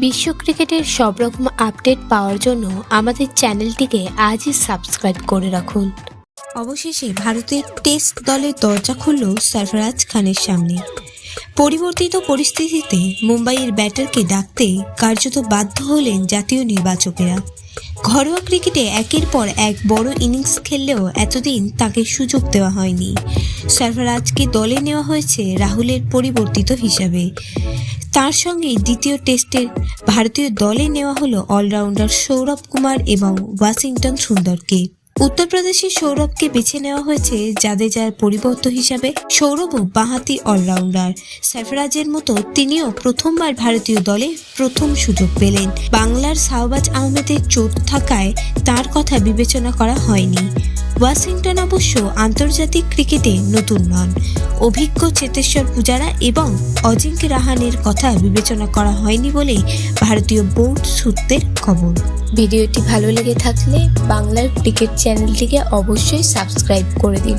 বিশ্ব ক্রিকেটের সব রকম আপডেট পাওয়ার জন্য আমাদের চ্যানেলটিকে আজই সাবস্ক্রাইব করে রাখুন। অবশেষে ভারতের টেস্ট দলের দরজা খুলল সরফরাজ খানের সামনে। পরিবর্তিত পরিস্থিতিতে মুম্বাইয়ের ব্যাটারকে ডাকতে কার্যত বাধ্য হলেন জাতীয় নির্বাচকেরা। ঘরোয়া ক্রিকেটে একের পর এক বড় ইনিংস খেললেও এতদিন তাকে সুযোগ দেওয়া হয়নি। সরফরাজকে দলে নেওয়া হয়েছে রাহুলের পরিবর্তিত হিসাবে। তার সঙ্গে দ্বিতীয় টেস্টের ভারতীয় দলে নেওয়া হলো অলরাউন্ডার সৌরভ কুমার এবং ওয়াশিংটন সুন্দরকে। উত্তরপ্রদেশের সৌরভকে বেছে নেওয়া হয়েছে জাদেজার পরিবর্ত হিসাবে। সৌরভও বাঁহাতি অলরাউন্ডার। সরফরাজের মতো তিনিও প্রথমবার ভারতীয় দলে প্রথম সুযোগ পেলেন। বাংলার শাহবাজ আহমেদের চোট থাকায় তার কথা বিবেচনা করা হয়নি। ওয়াশিংটন অবশ্য আন্তর্জাতিক ক্রিকেটে নতুন নন। অভিজ্ঞ চেতেশ্বর পূজারা এবং অজিঙ্ক্য রাহানের কথা বিবেচনা করা হয়নি বলেই ভারতীয় বোর্ড সূত্রের খবর। ভিডিওটি ভালো লেগে থাকলে বাংলার ক্রিকেট চ্যানেলটিকে অবশ্যই সাবস্ক্রাইব করে দিন।